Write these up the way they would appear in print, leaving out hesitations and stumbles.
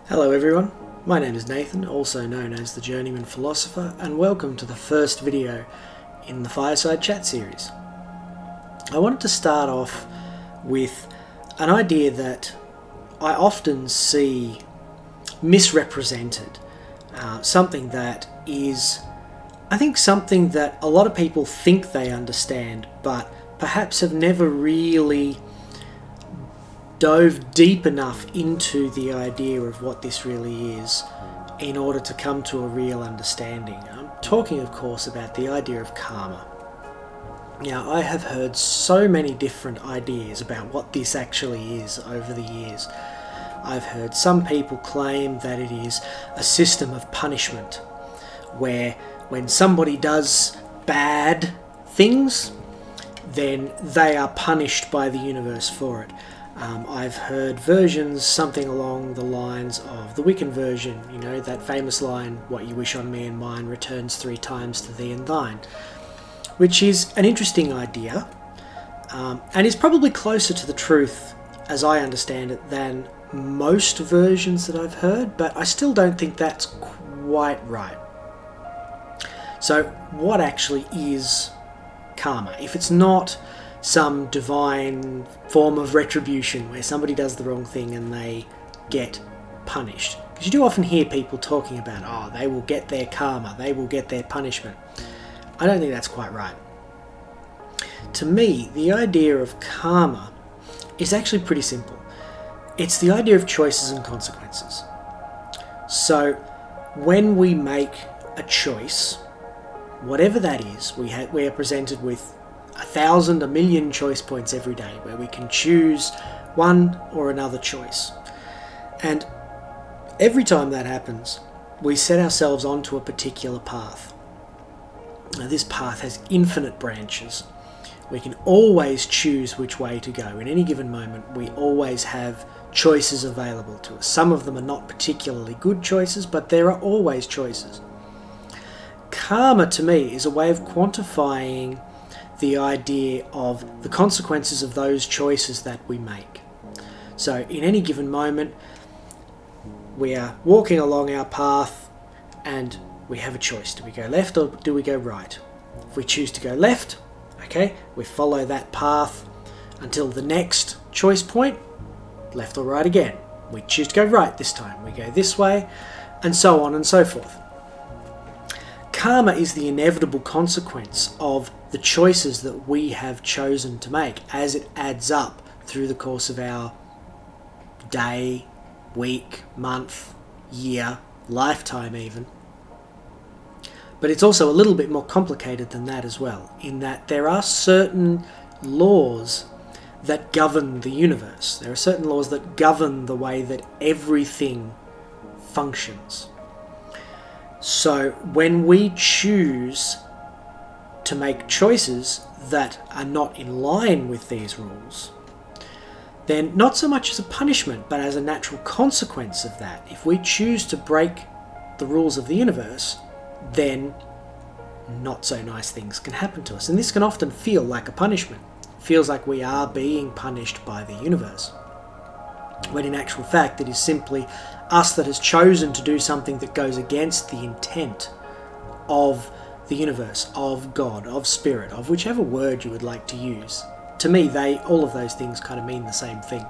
Hello everyone, my name is Nathan, also known as the Journeyman Philosopher, and welcome to the first video in the Fireside Chat Series. I wanted to start off with an idea that I often see misrepresented, something that is, I think, something that a lot of people think they understand, but perhaps have never really dove deep enough into the idea of what this really is in order to come to a real understanding. I'm talking, of course, about the idea of karma. Now, I have heard so many different ideas about what this actually is over the years. I've heard some people claim that it is a system of punishment, where when somebody does bad things, then they are punished by the universe for it. I've heard versions, something along the lines of the Wiccan version, you know, that famous line, "What you wish on me and mine returns 3 times to thee and thine," which is an interesting idea, and is probably closer to the truth, as I understand it, than most versions that I've heard, but I still don't think that's quite right. So what actually is karma? If it's not some divine form of retribution where somebody does the wrong thing and they get punished. Because you do often hear people talking about, oh, they will get their karma, they will get their punishment. I don't think that's quite right. To me, the idea of karma is actually pretty simple. It's the idea of choices and consequences. So when we make a choice, whatever that is, we are presented with 1,000, 1,000,000 choice points every day where we can choose one or another choice. And every time that happens, we set ourselves onto a particular path. Now, this path has infinite branches. We can always choose which way to go. In any given moment, we always have choices available to us. Some of them are not particularly good choices, but there are always choices. Karma, to me, is a way of quantifying the idea of the consequences of those choices that we make. So in any given moment, we are walking along our path and we have a choice. Do we go left or do we go right? If we choose to go left, okay, we follow that path until the next choice point, left or right again. We choose to go right this time, we go this way, and so on and so forth. Karma is the inevitable consequence of the choices that we have chosen to make as it adds up through the course of our day, week, month, year, lifetime even. But it's also a little bit more complicated than that as well, in that there are certain laws that govern the universe. There are certain laws that govern the way that everything functions. So when we choose to make choices that are not in line with these rules, then not so much as a punishment, but as a natural consequence of that, if we choose to break the rules of the universe, then not so nice things can happen to us. And this can often feel like a punishment. It feels like we are being punished by the universe, when in actual fact it is simply us that has chosen to do something that goes against the intent of the universe, of God, of spirit, of whichever word you would like to use. To me, all of those things kind of mean the same thing.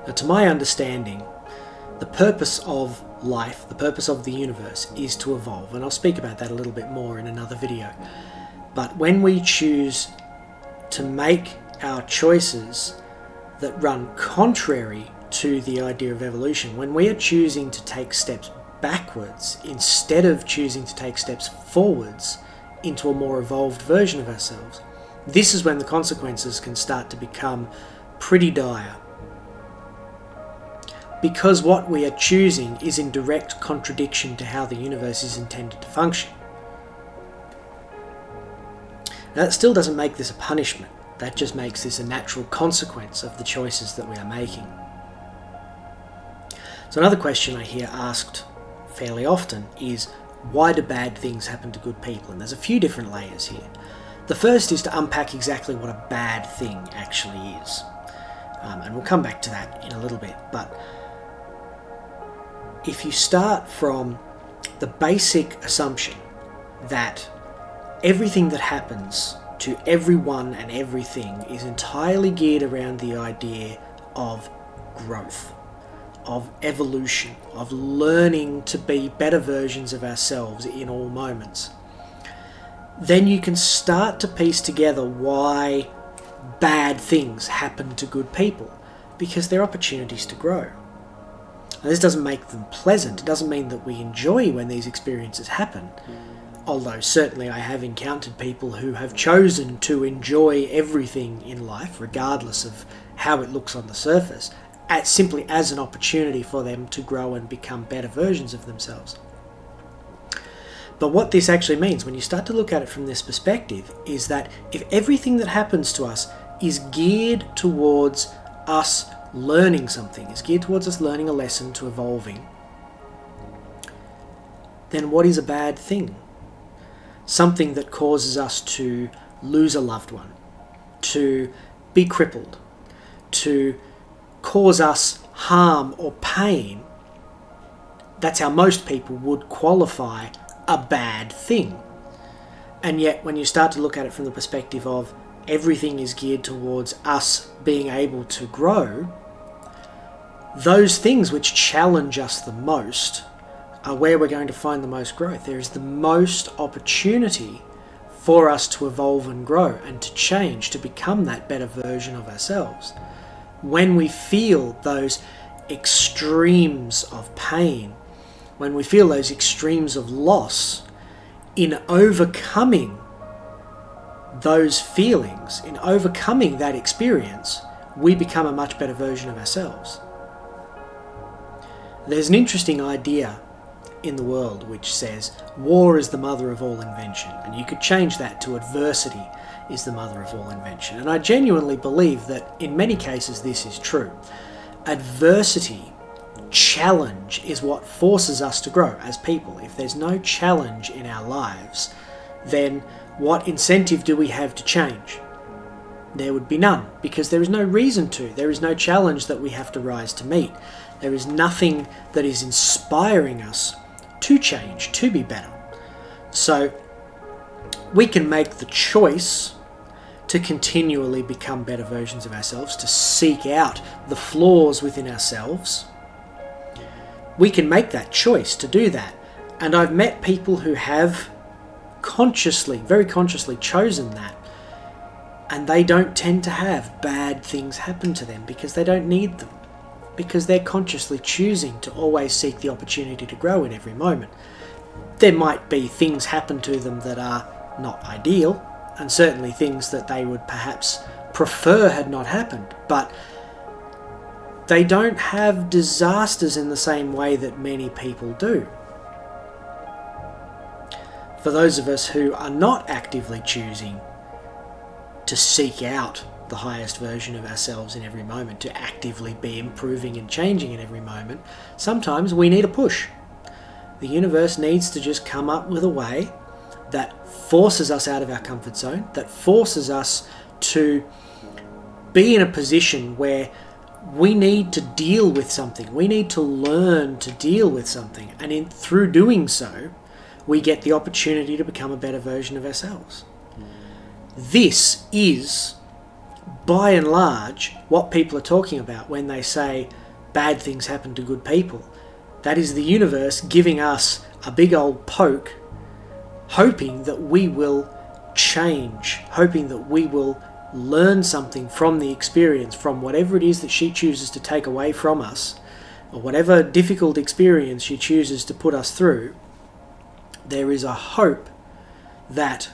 Now, to my understanding, the purpose of life, the purpose of the universe, is to evolve, and I'll speak about that a little bit more in another video. But when we choose to make our choices that run contrary to the idea of evolution, when we are choosing to take steps backwards instead of choosing to take steps forwards into a more evolved version of ourselves, this is when the consequences can start to become pretty dire. Because what we are choosing is in direct contradiction to how the universe is intended to function. Now, that still doesn't make this a punishment. That just makes this a natural consequence of the choices that we are making. So another question I hear asked fairly often is, why do bad things happen to good people? And there's a few different layers here. The first is to unpack exactly what a bad thing actually is. And we'll come back to that in a little bit. But if you start from the basic assumption that everything that happens to everyone and everything is entirely geared around the idea of growth, of evolution, of learning to be better versions of ourselves in all moments, then you can start to piece together why bad things happen to good people, because they're opportunities to grow. And this doesn't make them pleasant. It doesn't mean that we enjoy when these experiences happen. Although certainly I have encountered people who have chosen to enjoy everything in life, regardless of how it looks on the surface, simply as an opportunity for them to grow and become better versions of themselves. But what this actually means, when you start to look at it from this perspective, is that if everything that happens to us is geared towards us learning something, is geared towards us learning a lesson, to evolving, then what is a bad thing? Something that causes us to lose a loved one, to be crippled, to cause us harm or pain. That's how most people would qualify a bad thing. And yet when you start to look at it from the perspective of everything is geared towards us being able to grow, those things which challenge us the most are where we're going to find the most growth. There is the most opportunity for us to evolve and grow and to change, to become that better version of ourselves. When we feel those extremes of pain, when we feel those extremes of loss, in overcoming those feelings, in overcoming that experience, we become a much better version of ourselves. There's an interesting idea in the world which says war is the mother of all invention, and you could change that to adversity is the mother of all invention. And I genuinely believe that in many cases this is true. Adversity, challenge, is what forces us to grow as people. If there's no challenge in our lives, then what incentive do we have to change? There would be none, because there is no reason to. There is no challenge that we have to rise to meet. There is nothing that is inspiring us to change, to be better. So we can make the choice to continually become better versions of ourselves, to seek out the flaws within ourselves. We can make that choice to do that. And I've met people who have consciously, very consciously chosen that. And they don't tend to have bad things happen to them because they don't need them. Because they're consciously choosing to always seek the opportunity to grow in every moment. There might be things happen to them that are not ideal, and certainly things that they would perhaps prefer had not happened, but they don't have disasters in the same way that many people do. For those of us who are not actively choosing to seek out the highest version of ourselves in every moment, to actively be improving and changing in every moment, sometimes we need a push. The universe needs to just come up with a way that forces us out of our comfort zone, that forces us to be in a position where we need to deal with something. We need to learn to deal with something. And through doing so, we get the opportunity to become a better version of ourselves. This is, by and large, what people are talking about when they say bad things happen to good people. That is the universe giving us a big old poke, hoping that we will change, hoping that we will learn something from the experience, from whatever it is that she chooses to take away from us, or whatever difficult experience she chooses to put us through. There is a hope that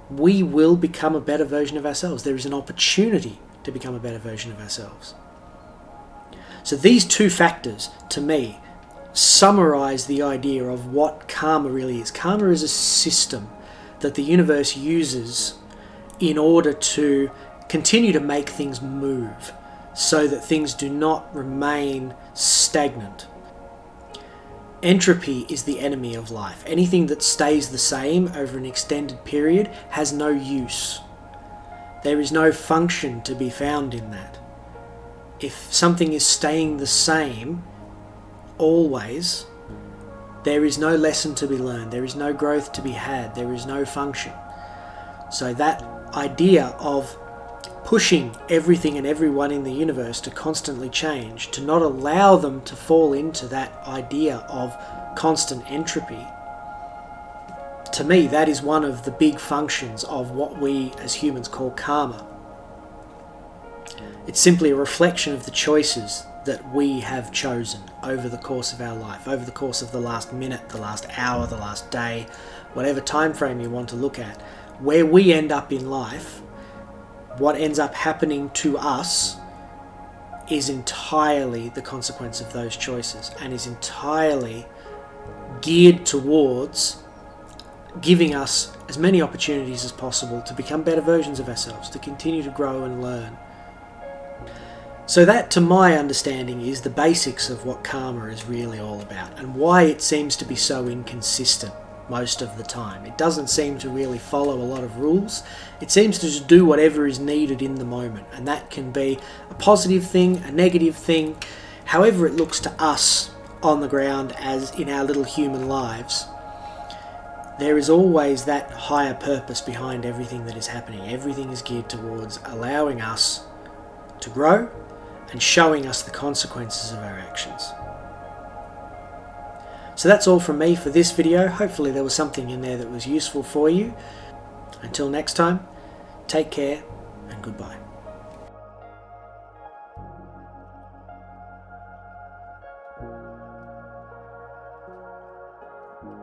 we will become a better version of ourselves. There is an opportunity to become a better version of ourselves. So these two factors, to me, summarize the idea of what karma really is. Karma is a system that the universe uses in order to continue to make things move so that things do not remain stagnant. Entropy is the enemy of life. Anything that stays the same over an extended period has no use. There is no function to be found in that. If something is staying the same always, there is no lesson to be learned, there is no growth to be had, there is no function. So that idea of pushing everything and everyone in the universe to constantly change, to not allow them to fall into that idea of constant entropy, to me that is one of the big functions of what we as humans call karma. It's simply a reflection of the choices that we have chosen over the course of our life, over the course of the last minute, the last hour, the last day, whatever time frame you want to look at. Where we end up in life, what ends up happening to us, is entirely the consequence of those choices, and is entirely geared towards giving us as many opportunities as possible to become better versions of ourselves, to continue to grow and learn. So that, to my understanding, is the basics of what karma is really all about, and why it seems to be so inconsistent most of the time. It doesn't seem to really follow a lot of rules. It seems to just do whatever is needed in the moment, and that can be a positive thing, a negative thing, however it looks to us on the ground as in our little human lives. There is always that higher purpose behind everything that is happening. Everything is geared towards allowing us to grow and showing us the consequences of our actions. So that's all from me for this video. Hopefully there was something in there that was useful for you. Until next time, take care and goodbye.